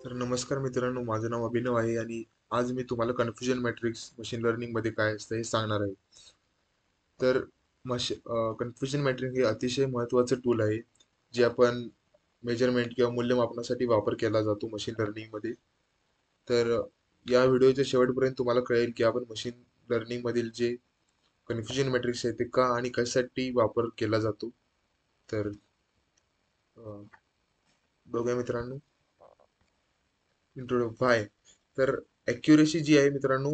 तर नमस्कार मित्रांनो, माझं नाव अभिनव आहे आणि आज मी तुम्हाला कन्फ्युजन मॅट्रिक्स मशीन लर्निंग मध्ये काय असतं हे सांगणार आहे. तर कन्फ्युजन मॅट्रिक्स हे अतिशय महत्त्वाचं टूल आहे, जे आपण मेजरमेंट किंवा मूल्यमापनासाठी वापर केला जातो मशीन लर्निंग मध्ये. तर या व्हिडिओच्या शेवटपर्यंत तुम्हाला कळेल की आपण मशीन लर्निंग मधील जे कन्फ्युजन मॅट्रिक्स आहे ते का आणि कशासाठी वापर केला जातो. तर अ, बघूया मित्रांनो. इंट्रोड व्हाय. तर ॲक्युरेसी जी आहे मित्रांनो,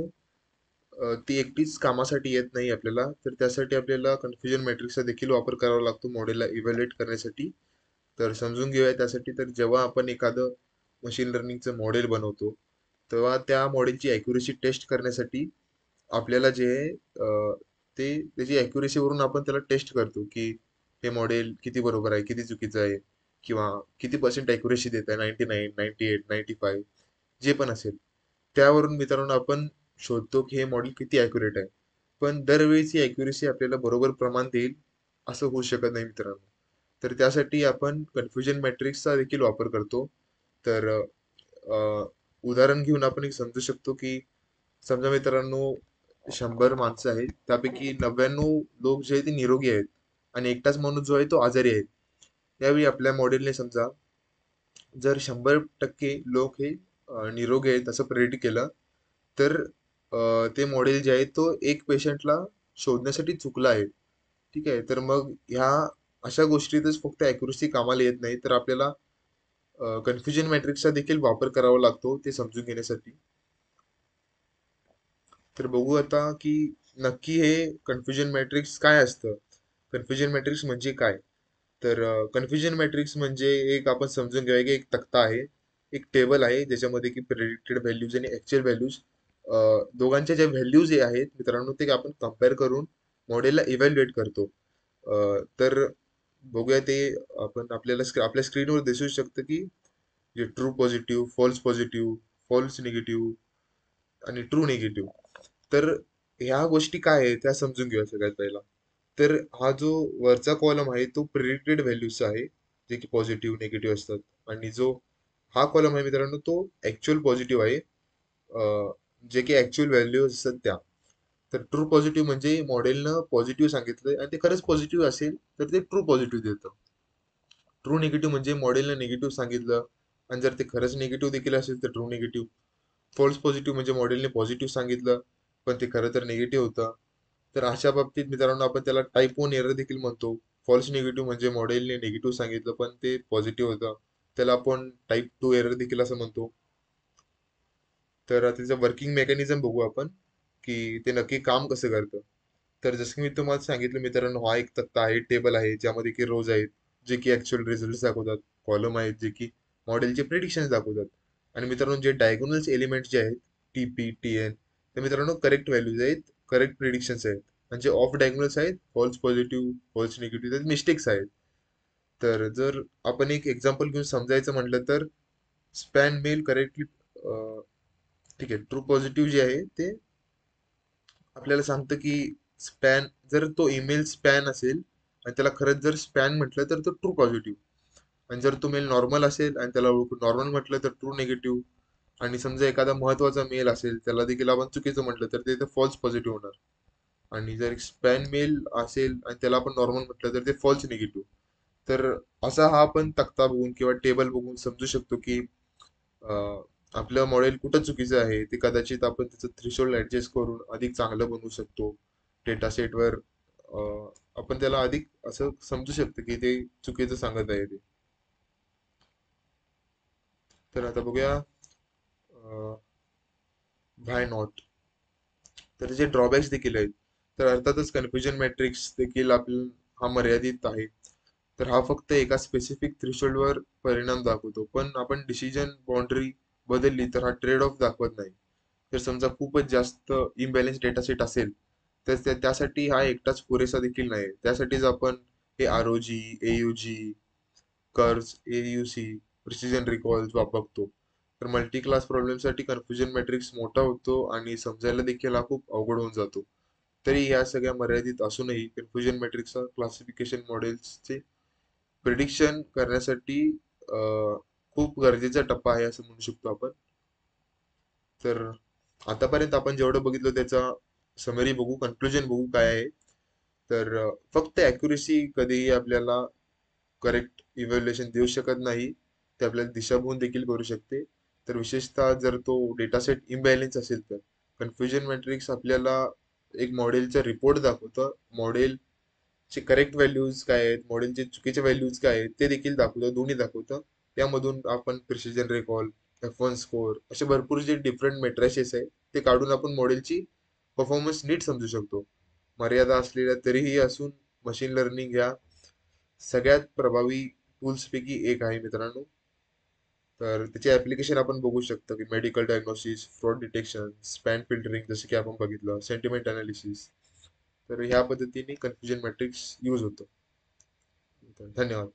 ती एकटीच कामासाठी येत नाही आपल्याला, तर त्यासाठी आपल्याला कन्फ्युजन मॅट्रिक्सचा देखील वापर करावा लागतो मॉडेलला इव्हॅल्युएट करण्यासाठी. तर समजून घेऊया त्यासाठी. तर जेव्हा आपण एखादं मशीन लर्निंगचं मॉडेल बनवतो, तेव्हा त्या मॉडेलची ॲक्युरेसी टेस्ट करण्यासाठी आपल्याला जे आहे ते त्याची ॲक्युरेसी वरून आपण त्याला टेस्ट करतो, की हे मॉडेल किती बरोबर आहे, किती चुकीचं आहे, किंवा किती पर्सेंट ॲक्युरेसी देत आहे, 99, 98, 95, जे पण असेल. त्यावरून मित्रांनो आपण शोधतो की हे मॉडेल किती ॲक्युरेट आहे. पण दरवेळेस ॲक्युरेसी आपल्याला बरोबर प्रमाण देईल असं होऊ शकत नाही मित्रांनो. तर त्यासाठी आपण कन्फ्युजन मॅट्रिक्सचा देखील वापर करतो. तर उदाहरण घेऊन आपण एक समजू शकतो की समजा मित्रांनो 100 माणसं आहेत, त्यापैकी 99 लोक जे आहेत ते निरोगी आहेत आणि एकटाच माणूस जो आहे तो आजारी आहे. यावेळी आपल्या मॉडेलने समजा जर 100% लोक हे निरोगी आहेत असं प्रेडिक्ट केलं, तर ते मॉडेल जे आहे तो एक पेशंटला शोधण्यासाठी चुकलं आहे. ठीक आहे. तर मग ह्या अशा गोष्टीतच फक्त अॅक्युरसी कामाला येत नाही, तर आपल्याला कन्फ्युजन मॅट्रिक्सचा देखील वापर करावा लागतो ते समजून घेण्यासाठी. तर बघू आता की नक्की हे कन्फ्युजन मॅट्रिक्स काय असतं. कन्फ्युजन मॅट्रिक्स म्हणजे काय? तर कन्फ्युजन मॅट्रिक्स म्हणजे एक आपण समजून घेऊया की एक तक्ता आहे, एक टेबल आहे ज्याच्यामध्ये की प्रेडिक्टेड व्हॅल्यूज आणि ऍक्च्युअल व्हॅल्यूज दोघांच्या ज्या व्हॅल्यूज जे आहेत मित्रांनो ते आपण कम्पेअर करून मॉडेलला इव्हॅल्युएट करतो. तर बघूया ते आपण आपल्याला आपल्या स्क्रीनवर दिसू शकतं की जे true positive, false positive, false negative आणि ट्रू निगेटिव्ह. तर ह्या गोष्टी काय आहेत त्या समजून घेऊया सगळ्यात पहिला. तर हा जो वरचा कॉलम आहे तो प्रिडिक्टेड व्हॅल्यूचा आहे, जे की पॉझिटिव्ह निगेटिव्ह असतात. आणि जो हा कॉलम आहे मित्रांनो तो ऍक्च्युअल पॉझिटिव्ह आहे, जे की ऍक्च्युअल व्हॅल्यू असतात त्या. तर ट्रू पॉझिटिव्ह म्हणजे मॉडेलनं पॉझिटिव्ह सांगितलंय आणि ते खरंच पॉझिटिव्ह असेल तर ते ट्रू पॉझिटिव्ह देतं. ट्रू निगेटिव्ह म्हणजे मॉडेलनं निगेटिव्ह सांगितलं आणि जर ते खरंच निगेटिव्ह देखील असेल तर ट्रू निगेटिव्ह. फॉल्स पॉझिटिव्ह म्हणजे मॉडेलने पॉझिटिव्ह सांगितलं पण ते खरं तर निगेटिव्ह होतं. तर अशा बाबतीत मित्रांनो आपण त्याला टाईप 1 एरर देखील म्हणतो. फॉल्स निगेटिव्ह म्हणजे मॉडेलने निगेटिव्ह सांगितलं पण ते पॉझिटिव्ह होतं. त्याला आपण टाईप 2 एरर देखील असं म्हणतो. तर त्याचं वर्किंग मेकॅनिझम बघू आपण, की ते नक्की काम कसं करतं. तर जसं की मी तुम्हाला सांगितलं मित्रांनो, हा एक तक्ता आहे, टेबल आहे, ज्यामध्ये की रोज आहेत, जे की ऍक्च्युअल रिझल्ट दाखवतात. कॉलम आहेत, जे की मॉडेलचे प्रिडिक्शन्स दाखवतात. आणि मित्रांनो, जे डायगोनल्स एलिमेंट जे आहेत, टीपी, टीएन, ते मित्रांनो करेक्ट व्हॅल्यूज आहेत, करेक्ट प्रिडिक्शन्स आहेत. म्हणजे ऑफ डायगोनल्स आहेत, false positive, false negative, mistakes आहेत. तर जर आपण एक एक्झाम्पल घेऊन समजायचं म्हटलं तर स्पॅन मेल करेक्टली, ठीक आहे, ट्रू पॉझिटिव्ह जे आहे ते आपल्याला सांगतं की स्पॅन, जर तो ईमेल स्पॅन असेल आणि त्याला खरंच जर स्पॅन म्हटलं तर तो ट्रू पॉझिटिव्ह. आणि जर तो मेल नॉर्मल असेल आणि त्याला नॉर्मल म्हटलं तर ट्रू निगेटिव्ह. आणि समजा एखादा महत्वाचा मेल असेल त्याला देखील आपण चुकीचं म्हटलं तर ते फॉल्स पॉझिटिव्ह होणार. आणि जर स्पॅन मेल असेल आणि त्याला आपण नॉर्मल म्हटलं तर ते फॉल्स निगेटिव्ह. तर असा हा आपण तक्ता बघून किंवा टेबल बघून समजू शकतो की आपलं मॉडेल कुठं चुकीचं आहे. ते कदाचित आपण त्याचं थ्रेशोल्ड ऍडजस्ट करून अधिक चांगलं बनवू शकतो. डेटा सेटवर आपण त्याला अधिक असं समजू शकतो की ते चुकीचं सांगत आहे ते. तर आता बघूया व्हाय नॉट. तर जे ड्रॉबॅक्स देखील आहेत. तर अर्थातच कन्फ्युजन मॅट्रिक्स देखील आपल्याला हा मर्यादित आहे. तर हा फक्त एका स्पेसिफिक थ्रेशोल्डवर परिणाम दाखवतो. पण आपण डिसिजन बाउंड्री बदलली तर हा ट्रेड ऑफ दाखवत नाही. जर समजा खूपच जास्त इम्बॅलन्स डेटा सेट असेल तर त्यासाठी हा एकटाच पुरेसा देखील नाही. त्यासाठीच आपण हे आरओजी, एयुजी, कर्व्स, एयुसी, प्रिसिजन रिकॉल्स वापरतो. तर मल्टी क्लास प्रॉब्लेमसाठी कन्फ्युजन मॅट्रिक्स मोठा होतो आणि समजायला देखील हा खूप अवघड होऊन जातो. तरी या सगळ्या मर्यादित असूनही कन्फ्युजन मॅट्रिक्सचा क्लासिफिकेशन मॉडेल्सचे प्रिडिक्शन करण्यासाठी खूप गरजेचा टप्पा आहे असं म्हणू शकतो आपण. तर आतापर्यंत आपण जेवढं बघितलं त्याचा समरी बघू, कन्क्लुजन बघू काय आहे. तर फक्त अॅक्युरेसी कधीही आपल्याला करेक्ट इव्हॅल्युएशन देऊ शकत नाही. ते आपल्याला दिशाभूल देखील करू शकते. तर विशेषतः जर तो डेटा सेट इम्बॅलन्स असेल तर कन्फ्युजन मॅट्रिक्स आपल्याला एक मॉडेलचा रिपोर्ट दाखवतं. मॉडेलचे करेक्ट व्हॅल्यूज काय आहेत, मॉडेलचे चुकीचे व्हॅल्यूज काय आहेत ते देखील दाखवतं, दोन्ही दाखवतं. त्यामधून आपण प्रिसिजन रिकॉल, F1 स्कोअर असे भरपूर जे डिफरंट मेट्रायसेस आहेत ते काढून आपण मॉडेलची परफॉर्मन्स नीट समजू शकतो. मर्यादा असलेल्या तरीही असून मशीन लर्निंग ह्या सगळ्यात प्रभावी टूल्सपैकी एक आहे मित्रांनो. तर त्याचे ऍप्लिकेशन आपण बघू शकतो की medical diagnosis, fraud detection, spam filtering जसं की आपण बघितलं, सेंटिमेंट अनालिसिस. तर ह्या पद्धतीने कन्फ्युजन मॅट्रिक्स यूज होतो. धन्यवाद.